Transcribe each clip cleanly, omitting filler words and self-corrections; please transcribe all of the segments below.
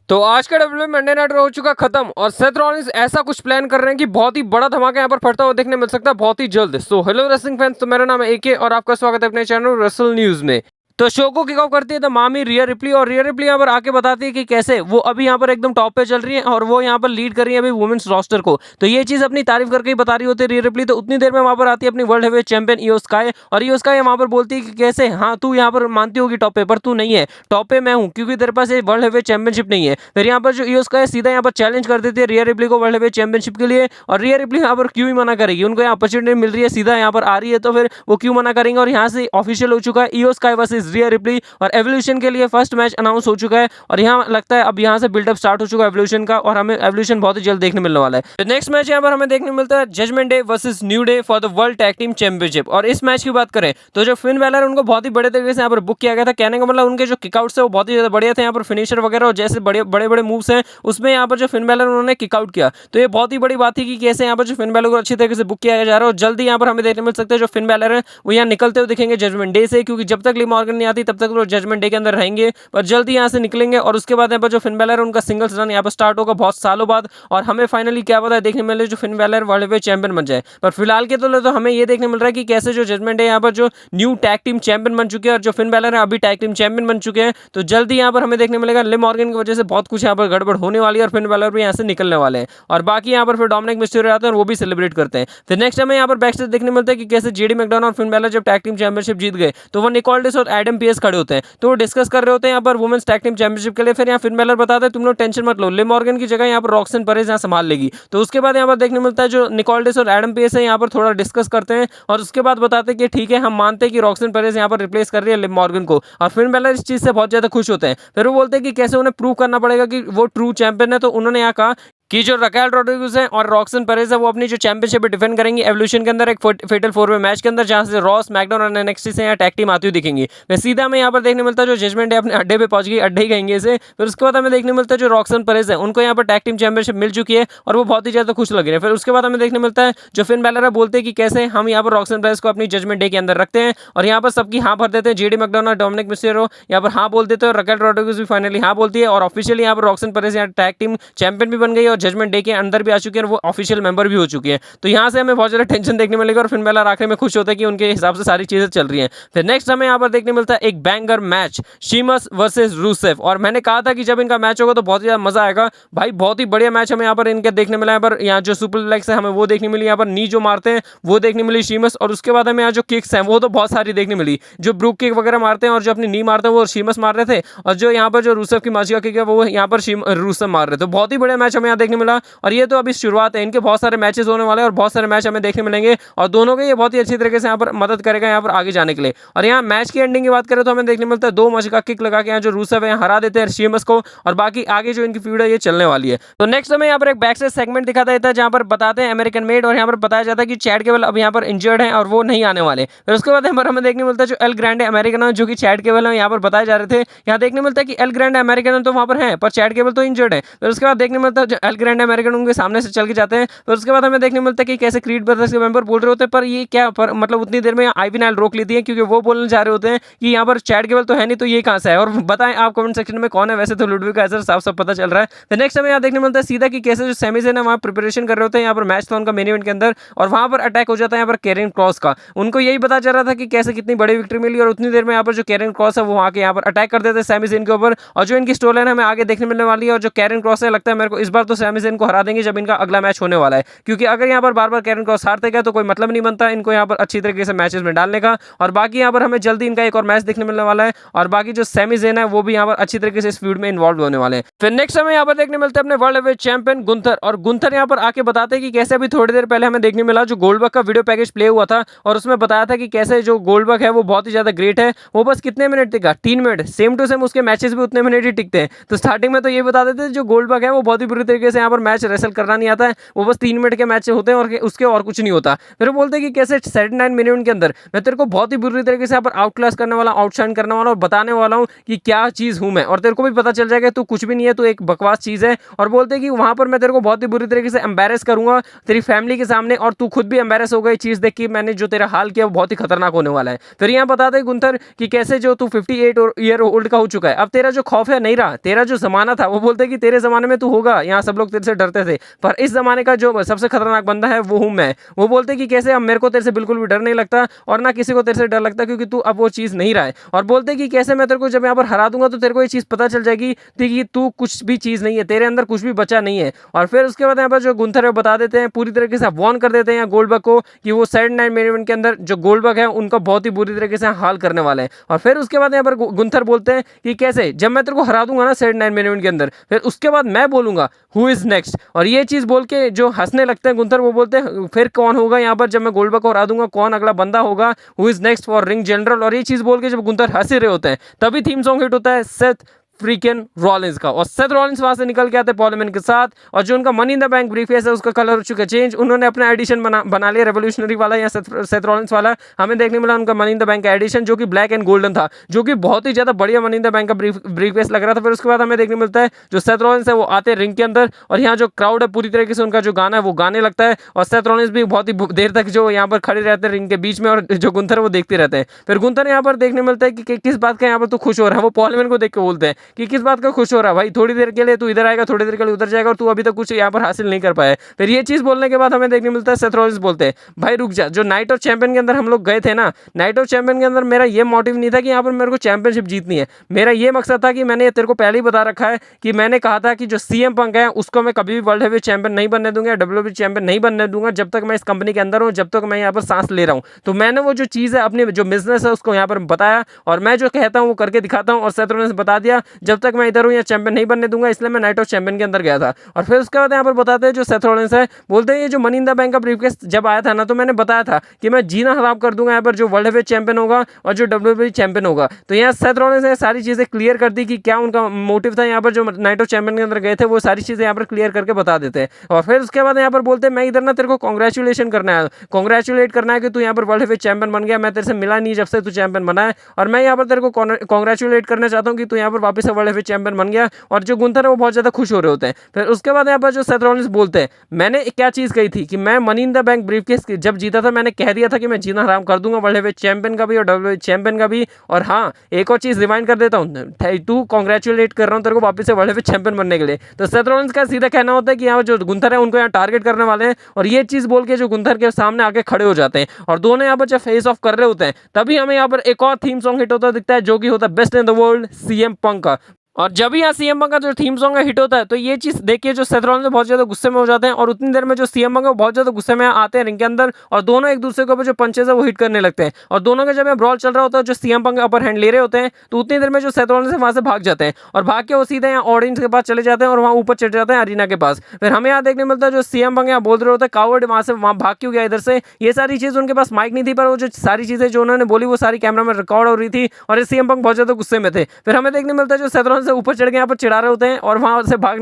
तो आज का डब्ल्यू मंडे नाइट रॉ हो चुका खत्म और सेथ रॉलिंस ऐसा कुछ प्लान कर रहे हैं कि बहुत ही बड़ा धमाका यहाँ पर फटता हुआ देखने मिल सकता है बहुत ही जल्द। सो हेलो रेसलिंग फैंस, तो मेरा नाम है एके और आपका स्वागत है अपने चैनल रेसल न्यूज में। तो शो को किक ऑफ करती है द मामी रिया रिप्ली और रिया रिप्ली यहाँ पर आके बताती है कि कैसे वो अभी यहाँ पर एकदम टॉप पे चल रही है और वो यहाँ पर लीड कर रही है अभी वुमेन्स रोस्टर को। तो ये चीज अपनी तारीफ करके ही बता रही होती है रिया रिप्ली। तो उतनी देर में वहां पर आती है अपनी वर्ल्ड हेवीवेट चैंपियन इयो स्काई और इयो स्काई वहां पर बोलती है कि कैसे हाँ तू यहाँ पर मानती होगी टॉप पे, पर तू नहीं है टॉप पे, मैं हूँ क्योंकि तेरे पास ये वर्ल्ड हेवीवेट चैंपियनशिप नहीं है। फिर यहाँ पर जो इयो स्काई सीधा यहाँ पर चैलेंज कर देती है रिया रिप्ली को वर्ल्ड हेवीवेट चैंपियनशिप के लिए और रिया रिप्ली यहाँ पर क्यों ही मना करेगी, उनको यहाँ अपॉर्चुनिटी मिल रही है, सीधा यहाँ पर आ रही है, तो फिर वो क्यों मना करेंगे। और यहाँ से ऑफिशियल हो चुका है इयो स्काई वर्सेस रिया रिप्ली और एवोल्यूशन के लिए फर्स्ट मैच अनाउंस हो चुका है और यहाँ लगता है अब यहाँ से बिल्डअप स्टार्ट हो चुका है एवोल्यूशन का और हमें एवोल्यूशन बहुत ही जल्द देखने मिलने वाला है। तो नेक्स्ट मैच यहाँ पर हमें देखने मिलता है Judgment Day versus New Day for the world tag team championship. और इस मैच की बात करें तो जो फिन बैलर उनको बहुत ही बड़े तरीके से यहाँ पर बुक किया गया था, कहने का मतलब उनके जो किकआउट्स है वो बहुत ही ज्यादा बढ़िया थे, यहाँ पर फिनिशर वगैरह और जैसे बड़े बड़े बड़े मूव्स हैं उसमें यहाँ पर जो फिन बैलर उन्होंने किकआउट किया। तो ये बहुत ही बड़ी बात थी कि कैसे यहाँ पर जो फिन बैलर को अच्छी तरीके से बुक किया जा रहा है और जल्दी यहाँ पर हमें देखने मिल सकते हैं जो फिन बैलर है वो यहाँ निकलते हुए दिखेंगे जजमेंट डे से, क्योंकि जब तक लिव मॉर्गन नहीं आती तब तक वो जजमेंट डे के अंदर रहेंगे, पर जल्दी यहाँ से निकलेंगे और उसके बाद यहाँ पर जो फिन बैलर है उनका सिंगल्स रन यहाँ पर स्टार्ट होगा बहुत सालों बाद और हमें फाइनली क्या पता है देखने मिले जो Finn Balor world heavyweight champion बन जाए। पर फिलहाल के तो हमें ये देखने मिल रहा है कि कैसे जो जजमेंट है यहाँ पर जो न्यू टैग टीम चैंपियन बन चुके हैं और जो फिन बैलर है अभी टैग टीम चैंपियन बन चुके हैं। तो जल्दी यहाँ पर हमें देखने मिलेगा लिव मॉर्गन की वजह से बहुत कुछ यहाँ पर गड़बड़ होने वाली है और फिन बैलर भी यहाँ से निकलने वाले हैं और बाकी यहाँ पर फिर डोमिनिक मिस्टीरियो आते हैं और वो भी सेलिब्रेट करते हैं। फिर नेक्स्ट हमें यहाँ पर बैक स्टेज देखने मिलता है कि कैसे जेडी मैकडॉन और फिन बैलर जब टैग टीम चैंपियनशिप जीत गए तो वो निकोल्डिस और एडम पीएस खड़े होते हैं, तो वो डिस्कस कर रहे होते हैं यहाँ पर वुमेन्स टैग टीम चैंपियनशिप के लिए। फिर यहाँ फिन बैलर बताते हैं तुम लोग टेंशन मत लो, लिव मॉर्गन की जगह यहाँ पर रॉक्सन परेज यहाँ संभाल लेगी। तो उसके बाद यहाँ पर देखने मिलता है जो निकोल्डिस और एडम पीएस है यहाँ पर थोड़ा डिस्कस करते हैं और उसके बाद बताते हैं कि ठीक है हम मानते हैं कि रॉक्सन परेज यहाँ पर रिप्लेस कर रही है लिव मॉर्गन को और फिन बैलर इस चीज से बहुत ज्यादा खुश होते हैं। फिर वो बोलते हैं कि कैसे उन्हें प्रूव करना पड़ेगा कि वो ट्रू चैंपियन है। तो उन्होंने यहाँ कहा कि जो रकेल रोड्रिगेज है और रॉक्सन परेज है वो अपनी जो चैंपियनशिप डिफेंड करेंगी एवोल्यूशन के अंदर एक फेटल 4-वे मैच के अंदर, जहां से रॉस मैकडॉन और एनएक्सटी से यहाँ टैग टीम आती हुई दिखेंगी। वह सीधा हमें यहाँ पर देखने मिलता है जो जजमेंट है अपने अड्डे पे पहुंच गई, अड्डे ही कहेंगे इसे। फिर उसके बाद हमें देखने मिलता है जो रॉक्सन परेज है उनको यहाँ पर टैग टीम चैंपियनशिप मिल चुकी है और वो बहुत ही ज्यादा खुश लग रहे हैं। फिर उसके बाद हमें देखने मिलता है जो फिन बैलर बोलते हैं कि कैसे हम यहाँ पर रॉक्सन परेज को अपनी जजमेंट डे के अंदर रखते हैं और यहाँ पर सबकी हाँ भर देते हैं। जेडी मैकडॉन और डोमिनिक मिस्टीरियो यहाँ पर हाँ बोल देते हैं और रकेल रोड्रिगेज भी फाइनली हाँ बोलती है और ऑफिशियली यहाँ पर रॉक्सन परेज यहाँ टैग टीम चैंपियन भी बन गई और जजमेंट डे के अंदर भी आ चुकी है और वो ऑफिशियल मेंबर भी हो चुकी है। तो यहाँ से हमें बहुत ज्यादा टेंशन देखने मिलेगा और फिन बैलर आखिर में खुश होता है कि उनके हिसाब से सारी चीजें चल रही हैं। फिर नेक्स्ट हमें यहाँ पर देखने मिलता है एक banger match Sheamus versus Rousseff और मैंने कहा था कि जब इनका मैच होगा तो बहुत ही ज्यादा मजा आएगा भाई। बहुत ही बढ़िया मैच हमें यहाँ पर इनके देखने मिला है, पर यहाँ जो सुपर लेग्स है हमें वो देखने मिली, यहाँ पर नी जो मारते हैं वो देखने मिली शीमस और उसके बाद हमें यहाँ जो किक्स हैं वो तो बहुत सारी देखने मिली, जो ब्रूक किक वगैरह मारते हैं और जो अपनी नी मारते हैं वो शीमस मार रहे थे और जो यहाँ पर जो रूसेफ की मर्जी का किक है वो यहाँ पर रूसेफ मार रहे थे। बहुत ही बढ़िया मैच हमें यहाँ देखने मिला और ये तो अभी शुरुआत है, इनके बहुत सारे मैचेस होने वाले हैं और बहुत सारे मैच हमें देखने मिलेंगे और दोनों के ये बहुत ही अच्छी तरीके से यहाँ पर मदद करेगा यहाँ पर आगे जाने के लिए। और यहाँ मैच की एंडिंग की बात करें तो हमें देखने मिलता है दो मज का किक लगा के यहाँ जो रूसेफ है हरा देते हैं शीमस को और बाकी आगे जो इनकी फीड है ये चलने वाली है। तो नेक्स्ट हमें यहाँ पर एक बैक स्टेज सेगमेंट दिखाता है जहाँ पर बताते हैं अमेरिकन मेड और यहाँ पर बताया जाता है कि चैट केबल अब यहाँ पर इंजर्ड है और वो नहीं आने वाले। फिर उसके बाद यहाँ पर हमें देखने मिलता है जो एल ग्रैंडे अमेरिकन जो कि चैट केबल है यहाँ पर बताए जा रहे थे, यहाँ देखने मिलता है कि एल ग्रैंडे अमेरिकन तो वहाँ पर है पर चैट केबल तो इंजर्ड है। फिर उसके बाद देखने मिलता है जो एल ग्रैंडे अमेरिकन उनके सामने से चल के जाते हैं। फिर उसके बाद हमें देखने मिलता है कि कैसे क्रीड ब्रदर्स के मेंबर बोल रहे होते हैं, पर ये क्या पर मतलब उतनी देर में आईवी नाइल रोक लेती है क्योंकि वो बोलने जा रहे होते हैं कि यहाँ पर चैट केबल तो है नहीं, तो ये कहां से है और बताएं आप कमेंट सेक्शन में कौन है। वैसे तो लुडविक का साफ साफ पता चल रहा है। तो नेक्स्ट हमें यहाँ देखने मिलता है सीधा कि कैसे जो सेमी से ना वहाँ प्रिपरेशन कर रहे होते हैं यहाँ पर मैच था उनका मेन इवेंट के अंदर और वहां पर अटैक हो जाता है यहाँ पर कैरियन क्रॉस का। उनको यही पता चल रहा था कि कैसे कितनी बड़ी विक्ट्री मिली और उतनी देर में यहाँ पर जो कैरियन क्रॉस है वो आके यहाँ पर अटैक कर देते हैं सैमी ज़ेन के ऊपर और जो इनकी स्टोरी लाइन हमें आगे देखने मिलने वाली है। और जो कैरियन क्रॉस है लगता है मेरे को इस बार तो सैमी ज़ेन को हरा देंगे जब इनका अगला मैच होने वाला है, क्योंकि अगर यहाँ पर बार बार कैरियन क्रॉस हारते गए तो कोई मतलब नहीं बनता इनको यहाँ पर अच्छी तरीके से मैचेस में डालने का। और बाकी यहाँ पर हमें जल्दी इनका एक और मैच देखने मिलने वाला है और बाकी जो सैमी ज़ेन है वो भी यहाँ पर अच्छी तरीके से इस फीड में इन्वॉल्व होने वाले हैं। फिर नेक्स्ट हमें यहाँ पर देखने मिलते हैं अपने वर्ल्ड हेवीवेट चैंपियन गुंथर और गुंथर यहाँ पर आके बताते हैं कि कैसे अभी थोड़ी देर पहले हमें देखने मिला जो गोल्डबर्ग का वीडियो पैकेज प्ले हुआ था और उसमें बताया था कि कैसे जो गोल्डबर्ग है वो बहुत ही ज्यादा ग्रेट है, वो बस कितने मिनट टिका 3 मिनट, सेम टू सेम उसके मैचेस भी उतने मिनट ही टिकते हैं। तो स्टार्टिंग में तो ये बता देते जो गोल्डबर्ग है वो बहुत ही बुरी तरीके से यहाँ पर मैच रेसल करना नहीं आता है, वो बस 3 मिनट के मैच होते हैं और उसके और कुछ नहीं होता। फिर वो बोलते हैं कि कैसे 79 मिनट के अंदर मैं तेरे को बहुत ही बुरी तरीके से यहाँ पर आउट क्लास करने वाला, आउटशाइन करने वाला और बताने वाला हूँ कि क्या चीज़ हूँ मैं, और तेरे को भी पता चल जाएगा तू कुछ भी नहीं है, तू एक बकवास चीज़ है। और बोलते हैं कि वहाँ पर मैं तेरे को बहुत ही बुरी तरीके से एम्बेरस करूंगा तेरी फैमिली के सामने, और तू खुद भी एम्बेरस होगा ये चीज़ देख के मैंने जो तेरा हाल किया वो बहुत ही खतरनाक होने वाला है। फिर यहाँ बताते हैं गुंथर कि कैसे जो तू 58 ईयर ओल्ड का हो चुका है, अब तेरा जो खौफ है नहीं रहा, तेरा जो जमाना था वो बोलते हैं कि तेरे जमाने में तू होगा, यहाँ सब लोग तेरे से डरते थे, पर इस जमाने का जो सबसे खतरनाक बंदा है वो हूँ मैं। वो बोलते हैं कि कैसे अब मेरे को तेरे से बिल्कुल भी डर नहीं लगता और ना किसी को तेरे से डर लगता, क्योंकि तू अब वो चीज़ नहीं रहा है। और बोलते हैं कि कैसे मैं तेरे को जब यहाँ पर हरा दूंगा तो तेरे को ये चीज़ पता चल जाएगी कि तू कुछ भी चीज़ नहीं है, तेरे अंदर कुछ भी बचा नहीं है। और फिर उसके बाद यहाँ पर जो गुंथर है बता देते हैं, पूरी तरीके से वॉर्न कर देते हैं गोल्डबर्ग को कि वो 79 मिनट के अंदर जो गोल्डबर्ग है उनका बहुत ही बुरी तरीके से हाल करने वाले हैं। और फिर उसके बाद यहाँ पर गुंथर बोलते हैं कि कैसे जब मैं तेरे को हरा दूंगा ना 79 मिनट के अंदर, फिर उसके बाद मैं बोलूंगा हु इज नेक्स्ट, और ये चीज़ बोल के जो हंसने लगते हैं गुंथर, वो बोलते हैं फिर कौन होगा यहाँ पर जब मैं गोल्डबर्ग को हरा दूंगा, कौन अगला बंदा होगा, who is next for ring general. और ये चीज़ बोल के जब गुंथर हंस रहे होते हैं तभी थीम सॉन्ग हिट होता है सेथ फ्रीकन रॉलिंस का, और सेथ रॉलिंस वहां से निकल के आते पॉल हेमन के साथ, और जो उनका money in the bank briefcase है उसका कलर हो चुका है चेंज, उन्होंने अपना एडिशन बना लिया रेवोल्यूशनरी वाला या सेथ रॉलिंस वाला। हमें देखने मिला उनका मनी इन द बैंक का एडिशन जो कि ब्लैक एंड गोल्डन था, जो कि बहुत ही ज्यादा बढ़िया मनी इन द बैंक का ब्रीफकेस लग रहा था। फिर उसके बाद हमें देखने मिलता है जो सेथ रॉलिंस है वो आते हैं रिंग के अंदर, और यहाँ जो क्राउड है पूरी तरीके से उनका जो गाना है वो गाने लगता है, और सेथ रॉलिंस भी बहुत ही देर तक जो यहाँ पर खड़े रहते हैं रिंग के बीच में, और जो गुंथर वो देखते रहते हैं। फिर गुंथर यहाँ पर देखने मिलता है कि किस बात का यहाँ पर तू खुश हो रहा है, वो पॉल हेमन को देख के बोलते हैं कि किस बात का खुश हो रहा है भाई, थोड़ी देर के लिए तू इधर आएगा, थोड़ी देर के लिए उधर जाएगा, और तू अभी तक कुछ यहाँ पर हासिल नहीं कर पाया। फिर ये चीज बोलने के बाद हमें देखने मिलता है सेथ रॉलिंस बोलते हैं भाई रुक जा, जो नाइट ऑफ चैंपियन के अंदर हम लोग गए थे ना, नाइट ऑफ चैंपियन के अंदर मेरा ये मोटिव नहीं था कि यहाँ पर मेरे को चैंपियनशिप जीतनी है, मेरा ये मकसद था कि मैंने तेरे को पहले ही बता रखा है कि मैंने कहा था कि जो सीएम पंक है उसको मैं कभी भी वर्ल्ड हेवीवेट चैंपियन नहीं बनने दूंगा, डब्ल्यूडब्ल्यूई चैंपियन नहीं बनने दूंगा जब तक मैं इस कंपनी के अंदर हूँ, जब तक मैं यहाँ पर सांस ले रहा हूँ। तो मैंने वो जो चीज़ है अपनी जो बिजनेस है उसको यहाँ पर बताया, और मैं जो कहता हूँ वो करके दिखाता हूँ, और सेथ रॉलिंस बता दिया जब तक मैं इधर हूँ या चैंपियन नहीं बनने दूंगा, इसलिए मैं नाइट ऑफ चैंपियन के अंदर गया था। और फिर उसके बाद यहाँ पर बताते हैं जो सेथ रॉलिंस है बोलते हैं ये जो मनी इन द बैंक का ब्रीफकेस जब आया था ना, तो मैंने बताया था कि मैं जीना हराम कर दूंगा यहाँ पर जो वर्ल्ड हेवीवेट चैंपियन होगा और जो डब्ल्यूडब्ल्यूई चैंपियन होगा। तो यहाँ सेथ रॉलिंस ने सारी चीजें क्लियर कर दी कि क्या उनका मोटिव था, यहाँ पर जो नाइट ऑफ चैंपियन के अंदर गए थे वो सारी चीजें यहाँ पर क्लियर करके बता देते हैं। और फिर उसके बाद यहाँ पर बोलते हैं मैं इधर ना तेरे को कॉन्ग्रेचुलेशन करना है, कॉन्ग्रेचुलेट करना है कि तू यहाँ पर वर्ल्ड हेवीवेट चैंपियन बन गया, मैं तेरे से मिला नहीं जब से तू चैंपियन बना है, और मैं यहाँ पर तेरे को कॉन्ग्रेचुलेट करना चाहता हूँ कि तू यहाँ पर वापस से वर्ल्ड हेवीवेट चैंपियन बन गया। और जो गुंथर है वो बहुत ज्यादा खुश हो रहे होते हैं। फिर उसके बाद यहाँ पर जो सेथ रॉलिंस बोलते हैं मैंने क्या चीज कही थी कि मैं money in the bank briefcase जब जीता था मैंने कह दिया था कि मैं जीना हराम कर दूंगा वर्ल्ड हेवीवेट चैंपियन का भी और डब्ल्यूडब्ल्यूई चैंपियन का भी। और हाँ एक और चीज रिमाइंड कर देता हूँ, तू कॉन्ग्रेचुलेट कर रहा हूँ तेरे को वापस से वर्ल्ड हेवीवेट चैंपियन बनने के लिए। तो सेथ रॉलिंस का सीधा कहना होता है कि यहाँ जो गुंथर है उनको यहाँ टारगेट करने वाले हैं, और ये चीज बोल के जो गुंथर के सामने आके खड़े हो जाते हैं, और दोनों यहाँ पर जब फेस ऑफ कर रहे होते हैं तभी हमें यहाँ पर एक और थीम सॉन्ग हिट होता दिखता है जो कि होता है best in the world CM Punk का। और जब भी यहाँ सीएम पंक का जो थीम सॉन्ग है हिट होता है तो ये चीज देखिए जो सेथ रॉलिंस बहुत ज्यादा गुस्से में हो जाते हैं, और उतनी देर में जो सीएम पंक है बहुत ज्यादा गुस्से में आते हैं रिंग के अंदर, और दोनों एक दूसरे के ऊपर जो पंचेस है वो हिट करने लगते हैं, और दोनों का जब ब्रॉल चल रहा होता है जो सीएम पंक अपर हैंड ले रहे होते हैं तो उतनी देर में जो सेथ रॉलिंस है वहां से भाग जाते हैं, और भाग के वो सीधे यहाँ ऑडियंस के पास चले जाते हैं और वहाँ ऊपर चढ़ जाते हैं अरीना के पास। फिर हमें यहाँ देखने मिलता है जो सीएम पंक यहाँ बोल रहे होते हैं कावर्ड वहां से वहाँ भाग क्यों गया इधर से, ये सारी चीज उनके पास माइक नहीं थी, पर वो जो सारी चीजें जो उन्होंने बोली वो सारी कैमरा में रिकॉर्ड हो रही थी, और सीएम पंक बहुत ज्यादा गुस्से में थे। फिर हमें देखने मिलता है जो सेथ रॉलिंस से ऊपर चढ़ के यहाँ पर चिढ़ा रहे होते हैं, और वहां से भाग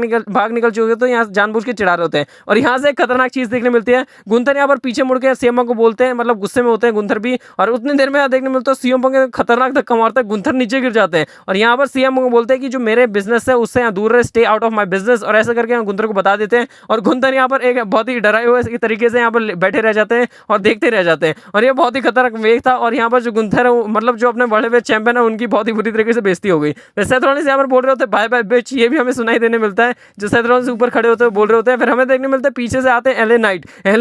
निकल चुके तो यहाँ जानबूझ के चिढ़ा रहे होते हैं। और यहाँ से एक खतरनाक चीज देखने मिलती है, गुंथर यहाँ पर पीछे मुड़ के सीएम पंक को बोलते हैं, मतलब गुस्से में होते हैं गुंथर भी, और उतनी देर में यहाँ देखने मिलता है सीएम पंक खतरनाक धक्का मारता है, गुंथर नीचे गिर जाते हैं, और यहाँ पर सीएम पंक बोलते हैं कि जो मेरे बिजनेस है उससे यहाँ दूर रहे, stay out of my business, और ऐसा करके गुंथर को बता देते हैं। और गुंथर यहाँ पर एक बहुत ही डराए हुए तरीके से यहाँ पर बैठे रह जाते हैं और देखते रह जाते हैं, और ये बहुत ही खतरनाक वेग था। और यहाँ पर जो गुंथर है मतलब जो अपने वर्ल्ड हेवीवेट चैंपियन है उनकी बहुत ही बुरी तरीके से बेइज्जती हो गई। सेथ रॉलिंस यहाँ पर बोल रहे होते हैं बाय बाय बिच, ये भी हमें सुनाई देने मिलता है जो सेथ रॉलिंस ऊपर खड़े होते हैं बोल रहे होते हैं। फिर हमें देखने मिलता है पीछे से आते हैं एलए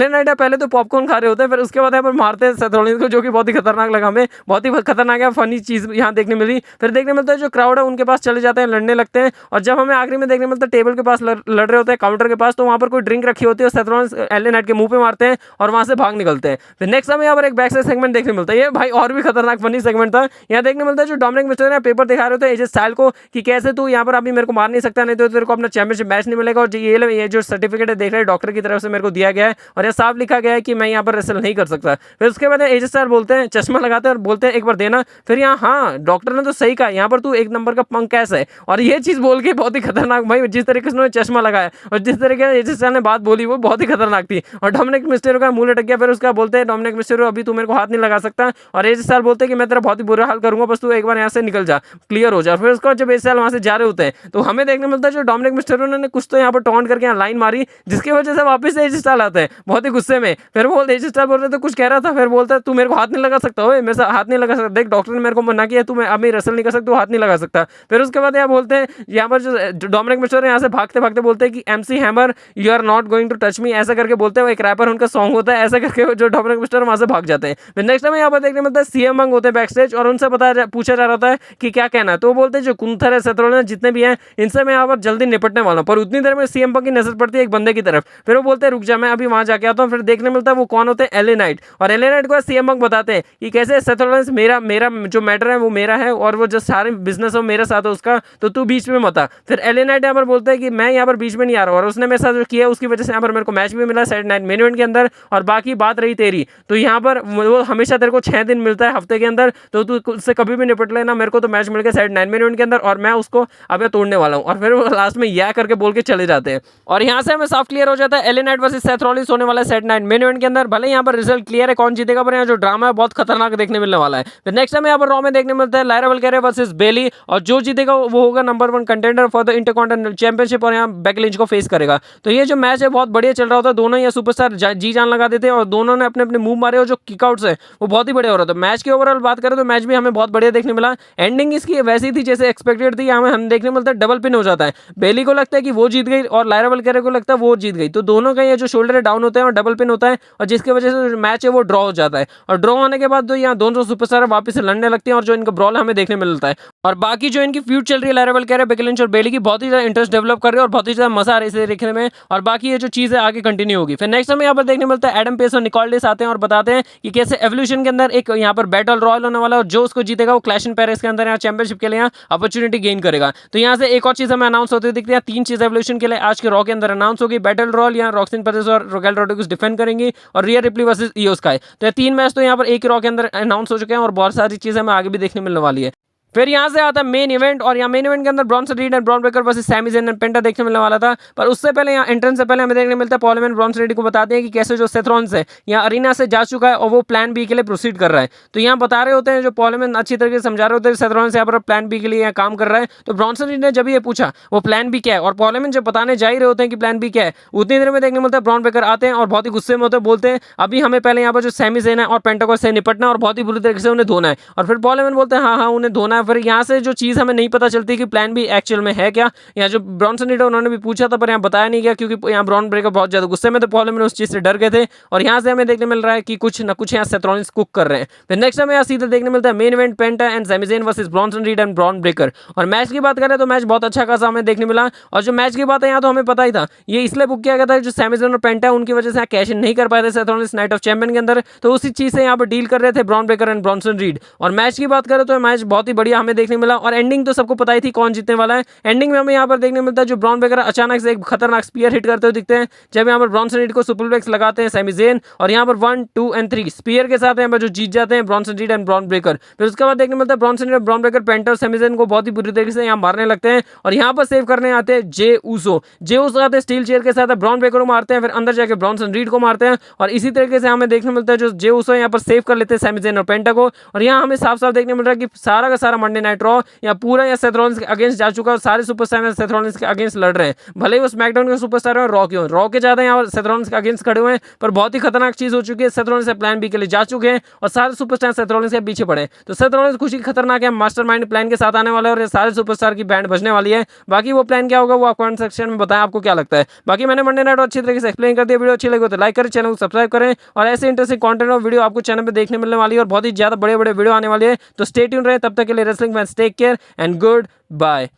नाइट पहले तो पॉपकॉर्न खा रहे होते हैं, फिर उसके बाद यहाँ पर मारते हैं सेथ रॉलिंस को, जो कि बहुत ही खतरनाक लगा हमें, बहुत ही खतरनाक है फनी चीज यहाँ देखने मिली। फिर देखने मिलता है जो क्राउड है उनके पास चले जाते हैं, लड़ने लगते हैं, और जब हमें आखिरी में देखने मिलता है टेबल के पास लड़ रहे होते हैं काउंटर के पास, तो वहाँ पर कोई ड्रिंक रखी होती है, सेथ रॉलिंस एलए नाइट के मुंह पे मारते हैं और वहाँ से भाग निकलते हैं। फिर नेक्स्ट हमें यहाँ पर एक बैक साइड सेगमेंट देखने मिलता है, ये भाई और भी खतरनाक फनी सेगमेंट था। यहाँ देखने मिलता है जो डोमिनिक मिस्टेरियो पेपर दिखा रहे होते हैं एजे स्टाइल को कि कैसे तू यहाँ पर अभी मेरे को मार नहीं सकता, नहीं तो तेरे को अपना चैंपियनशिप मैच नहीं मिलेगा। और ये जो सर्टिफिकेट है देख रहे डॉक्टर की तरफ से मेरे को दिया गया है और ये साफ लिखा गया है कि मैं यहाँ पर रेसल नहीं कर सकता। फिर उसके बाद एजे स्टाइल बोलते हैं, चश्मा लगाते हैं और बोलते हैं एक बार देना। फिर यहाँ हाँ डॉक्टर ने तो सही कहा, यहाँ पर तू एक नंबर का पंक कैसे है। और ये चीज़ बोल के बहुत ही खतरनाक, भाई जिस तरीके से उन्होंने चश्मा लगाया और जिस तरीके से एजे स्टाइल ने बात बोली वो बहुत ही खतरनाक थी। और डोमिनिक मिस्टेरो का मुंह लटक गया। फिर उसका बोलते हैं डोमिनिक मिस्टेरो अभी तू मेरे को हाथ नहीं लगा सकता। और एजे स्टाइल बोलते हैं कि मैं तेरा बहुत ही बुरा हाल करूंगा, बस तू एक बार यहाँ से निकल जा, क्लियर हो जा। फिर उसको जब एजे स्टाइल वहाँ से जा रहे होते हैं तो हमें देखने मिलता है जो डोमिनिक मिस्टेरो ने कुछ तो यहाँ पर टॉन्ट करके यहाँ लाइन मारी, जिसकी वजह से वापस एजे स्टाइल आता है बहुत ही गुस्से में। फिर वो एजे स्टाइल बोल रहे थे कुछ कह रहा था, फिर बोलता है तू मेरे को हाथ नहीं लगा सकता, ओए मेरे हाथ नहीं लगा सकता, देख डॉक्टर ने मेरे को मना किया, तू मैं अभी रेसल नहीं कर सकता, हाथ नहीं लगा सकता। फिर उसके बाद यहाँ बोलते हैं, यहाँ पर जो डोमिनिक मिस्टेरो यहाँ से भागते भागते बोलते हैं कि MC Hammer you are not going to touch me, ऐसा करके बोलते हैं। वो एक रैपर उनका सॉन्ग होता है, ऐसा करके जो डोमिनिक मिस्टेरो वहाँ से भाग जाते हैं। फिर नेक्स्ट टाइम यहाँ पर देखने मिलता है सीएम पंक होते हैं बैक स्टेज और उनसे पूछा जा रहा है कि क्या कहना है। तो वो बोलते हैं जो गुंथर है, सेथ रॉलिंस जितने भी हैं इनसे मैं यहाँ पर जल्दी निपटने वाला हूँ। पर उतनी देर में सीएम पंक की नजर पड़ती है एक बंदे की तरफ। फिर वो बोलते हैं रुक जा मैं अभी वहाँ जाके आता हूँ। फिर देखने मिलता है वो कौन होते हैं, एले नाइट। और एले नाइट को सीएम पंक बताते हैं कि कैसे सेथ रॉलिंस मेरा मेरा जो मैटर है वो मेरा है और वो जो सारे बिजनेस हो मेरे साथ है उसका, तो तू बीच में मत आ। फिर एले नाइट यहाँ पर बोलते हैं कि मैं यहाँ पर बीच में नहीं आ रहा हूँ और उसने मेरे साथ जो किया उसकी वजह से यहाँ पर मेरे को मैच भी मिला सैटरडे नाइट मेन इवेंट के अंदर। और बाकी बात रही तेरी, तो यहाँ पर वो हमेशा तेरे को 6 दिन मिलता है हफ्ते के अंदर, तो तू उससे कभी भी निपट लेना। मेरे को तो मैच मिल गया सैटरडे नाइट मेन इवेंट के अंदर और मैं उसको अब तोड़ने वाला हूँ। और फिर वो लास्ट में यह करके बोल के चले जाते हैं और यहाँ से हमें साफ क्लियर हो जाता है LA Knight versus Seth Rollins होने वाला है सैटरडे नाइट मेन इवेंट के अंदर। भले यहाँ पर रिजल्ट क्लियर है कौन जीतेगा, पर यहाँ जो ड्रामा है बहुत खतरनाक देखने मिलने वाला है। फिर नेक्स्ट टाइम यहाँ पर रॉ में देखने मिलता है लायरा वल्केरिया वर्सेस बेली और जो जीतेगा वो होगा number 1 contender for the intercontinental championship और यहाँ बेकी लिंच को फेस करेगा। तो ये जो मैच है बहुत बढ़िया चल रहा होता है, दोनों यहाँ सुपरस्टार जी जान लगा देते हैं और दोनों ने अपने अपने मूव मारे और जो किकआउट्स है वो बहुत ही बढ़िया हो रहा था। मैच की ओवरऑल बात करें तो मैच भी हमें बहुत बढ़िया देखने मिला। एंडिंग इसकी वैसी थी जैसे एक्सपेक्टेड थी, हमें हम देखने मिलता है डबल पिन हो जाता है। बेली को लगता है कि वो जीत गई और लायरा वल्केरिया को लगता है वो जीत गई, तो दोनों का ये जो शोल्डर डाउन होते हैं और डबल पिन होता है और जिसकी वजह से जो मैच है वो ड्रॉ हो जाता है। और ड्रॉ होने के बाद तो यहाँ दोनों सुपरस्टार वापस से लड़ने लगते हैं और जो इनका ब्रॉल हमें देखने मिलता है। और बाकी जो इनकी फ्यूड चल रही है लायरा वल्केरिया, बेकी लिंच और बेली की, बहुत ही ज्यादा इंटरेस्ट डेवलप कर रहे हैं और बहुत ही ज्यादा मजा आ रहा है इसे देखने में। और बाकी ये जो चीज है आगे कंटिन्यू होगी। फिर नेक्स्ट हमें यहाँ पर देखने मिलता है एडम पेस और निकोल डेस आते हैं और बताते हैं कि कैसे एवोल्यूशन के अंदर एक यहाँ पर बैटल रॉयल होने वाला है और जो उसको जीतेगा वो क्लैश इन पेरिस के अंदर यहाँ चैंपियनशिप के लिए यहाँ अपॉर्चुनिटी गेन करेगा। तो यहाँ से एक और चीज हमें अनाउंस होती दिखती है, 3 चीज एवोल्यूशन के लिए आज के रॉ के अंदर अनाउंस होगी। बैटल रॉयल यहाँ रॉक्सिन पेरिस और रोगेल रोड्रिगेज डिफेंड करेंगी और रिया रिप्ली वर्सेस इयो स्काई। तो ये 3 मैच तो यहाँ पर एक रॉ के अंदर अनाउंस हो चुके हैं और बहुत सारी चीजें हमें आगे भी देखने मिलने वाली है। फिर यहाँ से आता है मेन इवेंट और यहाँ मेन इवेंट के अंदर Bronson Reed and Bron Breakker versus Sami Zayn and Penta देखने मिलने वाला था। पर उससे पहले यहाँ एंट्रेंस से पहले हमें देखने मिलता है पॉल एंड ब्रॉन्सन रीड को बताते हैं कि कैसे जो सेथ रॉलिंस है यहाँ अरीना से जा चुका है और वो प्लान बी के लिए प्रोसीड कर रहा है। तो यहाँ बता रहे होते हैं जो पॉल एंड अच्छी तरीके से समझा रहे होते हैं सेथ रॉलिंस यहाँ पर प्लान बी के लिए यहाँ काम कर रहा है। तो ब्रॉन्सन रीड ने जब ये पूछा वो प्लान बी क्या है और पॉल एंड जब बताने जा ही रहे होते हैं कि प्लान बी क्या है, उतनी देर में देखने मिलता है ब्रॉन ब्रेकर आते हैं और बहुत ही गुस्से में होते हैं, बोलते हैं अभी हमें पहले यहाँ पर जो सैमी ज़ेन है और पेंटागोन से निपटना और बहुत ही बुरी तरीके से उन्हें धोना है। और फिर पॉल एंड बोलते हैं हाँ उन्हें धोना है। फिर यहाँ से जो चीज़ हमें नहीं पता चलती कि प्लान बी एक्चुअल में है क्या। यहाँ जो ब्रॉन्सन रीड उन्होंने भी पूछा था पर यहाँ बताया नहीं गया क्योंकि यहाँ ब्रॉन ब्रेकर बहुत ज़्यादा गुस्से में थे, पॉल एंड उस चीज़ से डर गए थे। और यहाँ से हमें देखने मिल रहा है कि कुछ ना कुछ यहाँ सेथ रॉलिंस कुक कर रहे हैं। फिर नेक्स्ट हमें यहाँ सीधे देखने मिलता है main event Penta and Sami Zayn versus Bronson Reed and Bron Breakker. और मैच की बात करें तो मैच बहुत अच्छा खासा हमें देखने मिला। और जो मैच की बात है यहाँ तो हमें पता ही था, ये इसलिए बुक किया गया था जो सैमी ज़ेन और पेंटा है उनकी वजह से कैश इन नहीं कर पाए थे Seth Rollins night of champion के अंदर, तो उसी चीज़ से यहाँ पर डील कर रहे थे Bron Breakker and Bronson read. और मैच की बात करें तो मैच बहुत ही बढ़िया हमें देखने मिला और एंडिंग तो सबको पता ही थी कौन जीतने वाला है। एंडिंग में हमें यहाँ पर देखने मिलता है जो ब्रॉन ब्रेकर अचानक से एक खतरनाक स्पीयर हिट करते हुए दिखते हैं जब यहाँ पर ब्रॉन्सन रीड को सुपरप्लेक्स लगाते हैं सैमी ज़ेन और यहाँ पर 1, 2 और 3 स्पीयर के साथ यहाँ पर जो जीत जाते हैं Bronson Reed and Bron breaker. फिर उसके बाद देखने मिलता है ब्रॉन्सन रीड और ब्रॉन ब्रेकर पेंटा और सैमी ज़ेन को बहुत ही बुरी तरीके से यहाँ मारने लगते हैं और यहाँ पर सेव करने आते हैं जे ऊसो आते हैं स्टील चेयर के साथ ब्रॉन ब्रेकर को मारते हैं, फिर अंदर जाकर ब्रॉन्सन रीड को मारते हैं और इसी तरीके से हमें देखने मिलता है जो जे ऊसो यहाँ पर सेव कर लेते हैं सैमी ज़ेन और पेंटा को। और यहाँ हमें साफ साफ देखने मिल रहा है कि सारा का सारा मंडे नाइट रॉ या पूरा या सेथ रॉलिंस के अगेंस्ट जा चुका है और सारे सुपरस्टार सेथ रॉलिंस के अगेंस्ट लड़ रहे हैं। भले ही वो स्मैकडाउन के सुपरस्टार है रॉ के ज्यादा यहाँ सेथ रॉलिंस के अगेंस्ट खड़े हुए हैं, पर बहुत ही खतरनाक चीज हो चुकी है। सेथ रॉलिंस प्लान बी के लिए जा चुके हैं और सारे सुपरस्टार सेथ रॉलिंस के पीछे पड़े। तो सेथ रॉलिंस कुछ ही खतरनाक है, मास्टरमाइंड प्लान के साथ आने वाला है और ये सारे सुपरस्टार की बैंड बजने वाली है। बाकी वो प्लान क्या होगा वो आप कमेंट सेक्शन में बताएं आपको क्या लगता है। बाकी मैंने मंडे नाइट अच्छी तरीके से एक्सप्लेन कर दिया। वीडियो अच्छी लगी तो लाइक करें, चैनल को सब्सक्राइब करें और ऐसे इंटरेस्टिंग कंटेंट और वीडियो आपको चैनल पे देखने मिलने वाली है और बहुत ही ज्यादा बड़े बड़े वीडियो आने वाली है। तो स्टे ट्यून रहे, तब तक के लिए wrestling fans take care and good bye.